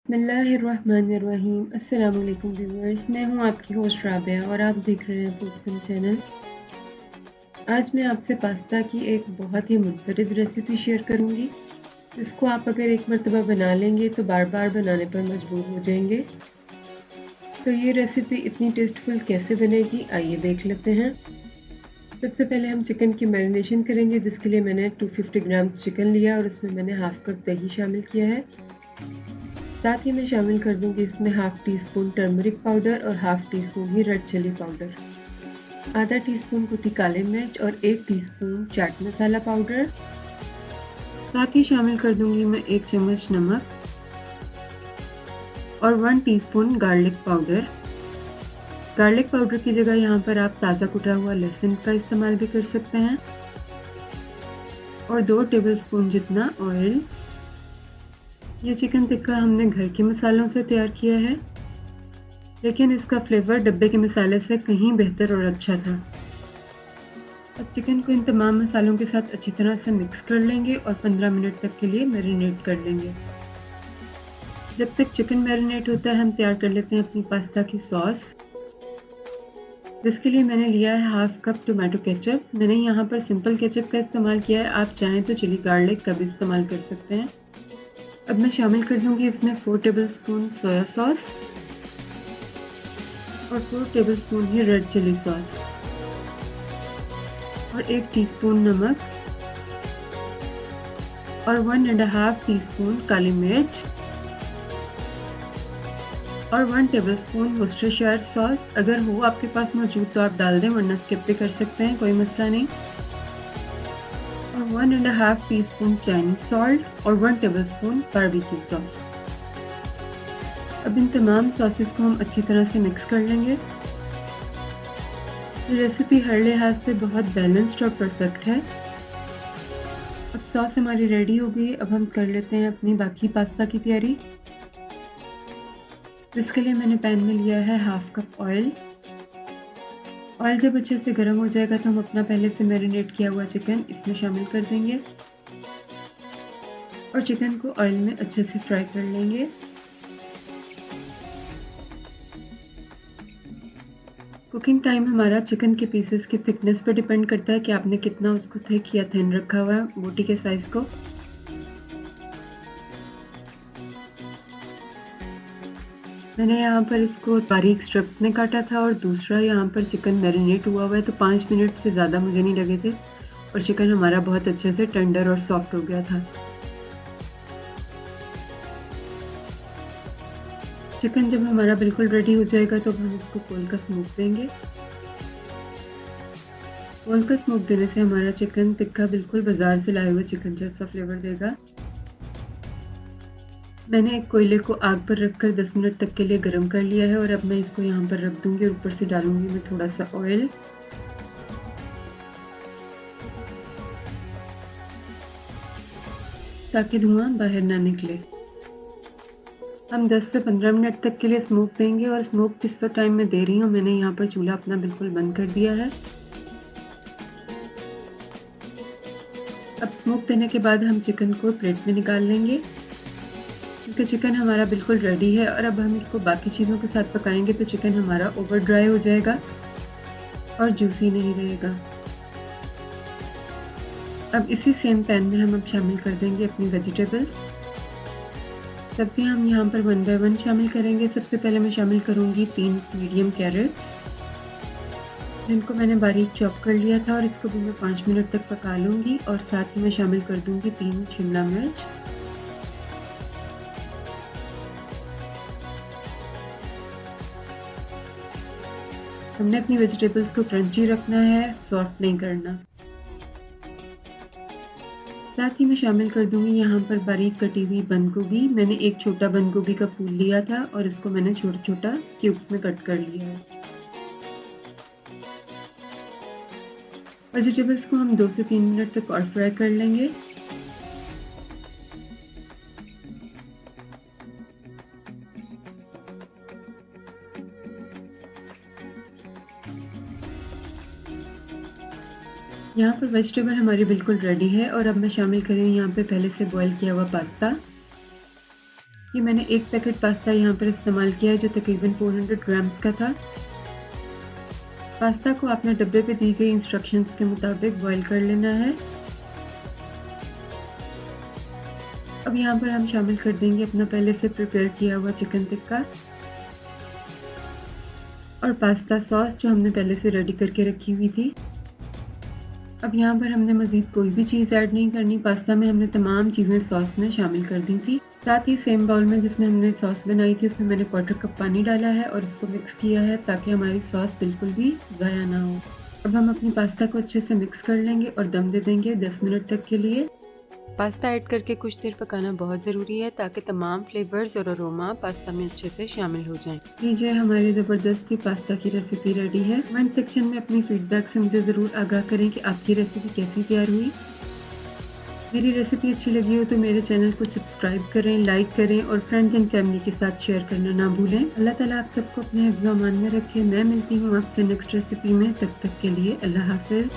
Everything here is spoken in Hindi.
बिस्मिल्लाहिर्रहमानिर्रहीम। अस्सलाम वालेकुम व्यूअर्स, मैं हूं आपकी होस्ट राबिया और आप देख रहे हैं फूडसम चैनल। आज मैं आपसे पास्ता की एक बहुत ही मुनफरिद रेसिपी शेयर करूंगी। इसको आप अगर एक मरतबा बना लेंगे तो बार बार बनाने पर मजबूर हो जाएंगे। तो ये रेसिपी इतनी टेस्टफुल कैसे बनेगी, आइए देख लेते हैं। सबसे पहले हम चिकन की मैरिनेशन करेंगे, जिसके लिए मैंने 250 ग्राम चिकन लिया और उसमें मैंने हाफ कप दही शामिल किया है। साथ ही मैं शामिल कर दूंगी इसमें half tea spoon turmeric powder और हाफ टी स्पून ही रेड चिली पाउडर, आधा टीस्पून कुटी काली मिर्च और 1 टीस्पून चाट मसाला पाउडर। साथ ही शामिल कर दूंगी मैं 1 चम्मच नमक और 1 teaspoon garlic powder. Garlic powder की जगह यहाँ पर आप ताज़ा कुटा हुआ लहसुन का इस्तेमाल भी कर सकते हैं। और 2 टेबलस्पून जितना ऑयल। ये चिकन टिक्का हमने घर के मसालों से तैयार किया है, लेकिन इसका फ्लेवर डब्बे के मसाले से कहीं बेहतर और अच्छा था। अब चिकन को इन तमाम मसालों के साथ अच्छी तरह से मिक्स कर लेंगे और 15 मिनट तक के लिए मैरिनेट कर लेंगे। जब तक चिकन मैरिनेट होता है, हम तैयार कर लेते हैं अपनी पास्ता की सॉस। जिसके लिए मैंने लिया है हाफ कप टोमेटो केचप। मैंने यहाँ पर सिंपल केचप का इस्तेमाल किया है, आप चाहें तो चिली गार्लिक का भी इस्तेमाल कर सकते हैं। अब मैं शामिल कर दूंगी इसमें 4 टेबलस्पून सोया सॉस और 4 टेबलस्पून ही रेड चिली सॉस और 1 टीस्पून नमक और 1.5 टीस्पून काली मिर्च और 1 टेबलस्पून वोस्टरशायर सॉस। अगर हो आपके पास मौजूद तो आप डाल दें, वरना स्किप भी कर सकते हैं, कोई मसला नहीं। और 1.5 टीस्पून चाइनीज सॉल्ट और 1 टेबलस्पून बारबेक्यू सॉस। अब इन तमाम सॉसेस को हम अच्छी तरह से मिक्स कर लेंगे। ये रेसिपी हर लिहाज से बहुत बैलेंस्ड और परफेक्ट है। अब सॉस हमारी रेडी हो गई। अब हम कर लेते हैं अपनी बाकी पास्ता की तैयारी। इसके लिए मैंने पैन में लिया है हाफ कप ऑयल। ऑयल जब अच्छे से गर्म हो जाएगा तो हम अपना पहले से मैरिनेट किया हुआ चिकन इसमें शामिल कर देंगे और चिकन को ऑयल में अच्छे से फ्राई कर लेंगे। कुकिंग टाइम हमारा चिकन के पीसेस की थिकनेस पर डिपेंड करता है कि आपने कितना उसको थिक या थिन रखा हुआ है, बोटी के साइज को। मैंने यहाँ पर इसको बारीक स्ट्रिप्स में काटा था और दूसरा यहाँ पर चिकन मैरिनेट हुआ है, तो 5 मिनट से ज़्यादा मुझे नहीं लगे थे और चिकन हमारा बहुत अच्छे से टेंडर और सॉफ्ट हो गया था। चिकन जब हमारा बिल्कुल रेडी हो जाएगा तो हम इसको कोल का स्मोक देंगे। कोल का स्मोक देने से हमारा चिकन टिक्का बिल्कुल बाजार से लाए हुए चिकन जैसा फ्लेवर देगा। मैंने एक कोयले को आग पर रखकर 10 मिनट तक के लिए गर्म कर लिया है और अब मैं इसको यहाँ पर रख दूंगी और ऊपर से डालूंगी मैं थोड़ा सा ऑयल। ताकि धुआं बाहर ना निकले। हम 10 से 15 मिनट तक के लिए स्मोक देंगे और स्मोक जिस पर टाइम मैं दे रही हूँ, मैंने यहाँ पर चूल्हा अपना बिल्कुल बंद कर दिया है। अब स्मोक देने के बाद हम चिकन को प्लेट में निकाल लेंगे, क्योंकि चिकन हमारा बिल्कुल रेडी है। और अब हम इसको बाकी चीज़ों के साथ पकाएंगे तो चिकन हमारा ओवर ड्राई हो जाएगा और जूसी नहीं रहेगा। अब इसी सेम पैन में हम अब शामिल कर देंगे अपनी वेजिटेबल्स। सब्जियां हम यहाँ पर 1 बाय 1 शामिल करेंगे। सबसे पहले मैं शामिल करूँगी 3 मीडियम कैरेट्स, जिनको मैंने बारीक चॉप कर लिया था और इसको भी मैं 5 मिनट तक पका लूँगी। और साथ ही मैं शामिल कर दूँगी 3 शिमला मिर्च। हमने अपनी वेजिटेबल्स को क्रंची रखना है, सॉफ्ट नहीं करना। साथ ही मैं शामिल कर दूंगी यहाँ पर बारीक कटी हुई बंद गोभी। मैंने एक छोटा बंद गोभी का फूल लिया था और इसको मैंने छोटा छोटा क्यूब्स में कट कर लिया है। वेजिटेबल्स को हम 2 से 3 मिनट तक और फ्राई कर लेंगे। यहाँ पर वेजिटेबल हमारी बिल्कुल रेडी है और अब मैं शामिल करूँगी यहाँ पे पहले से बॉईल किया हुआ पास्ता। ये मैंने 1 पैकेट पास्ता यहाँ पर इस्तेमाल किया है जो तकरीबन 400 ग्राम्स का था। पास्ता को आपने डब्बे पे दी गई इंस्ट्रक्शंस के मुताबिक बॉईल कर लेना है। अब यहाँ पर हम शामिल कर देंगे अपना पहले से प्रिपेयर किया हुआ चिकन टिक्का और पास्ता सॉस जो हमने पहले से रेडी करके रखी हुई थी। अब यहाँ पर हमने मज़ीद कोई भी चीज़ ऐड नहीं करनी, पास्ता में हमने तमाम चीज़ें सॉस में शामिल कर दी थी। साथ ही सेम बाउल में जिसमें हमने सॉस बनाई थी उसमें मैंने 1/4 कप पानी डाला है और इसको मिक्स किया है ताकि हमारी सॉस बिल्कुल भी ज़ाया ना हो। अब हम अपनी पास्ता को अच्छे से मिक्स कर लेंगे और दम दे देंगे 10 मिनट तक के लिए। पास्ता ऐड करके कुछ देर पकाना बहुत ज़रूरी है ताकि तमाम फ्लेवर्स और अरोमा पास्ता में अच्छे से शामिल हो जाएं। लीजिए हमारी ज़बरदस्ती पास्ता की रेसिपी रेडी है। कमेंट सेक्शन में अपनी फीडबैक से मुझे ज़रूर आगाह करें कि आपकी रेसिपी कैसी तैयार हुई। मेरी रेसिपी अच्छी लगी हो तो मेरे चैनल को सब्सक्राइब करें, लाइक करें और फ्रेंड्स एंड फैमिली के साथ शेयर करना ना भूलें। अल्लाह ताला आप सबको अपने हिफ्ज़-ओ-अमान में रखे। मैं मिलती हूँ आपसे नेक्स्ट रेसिपी में, तब तक के लिए अल्लाह हाफ़िज़।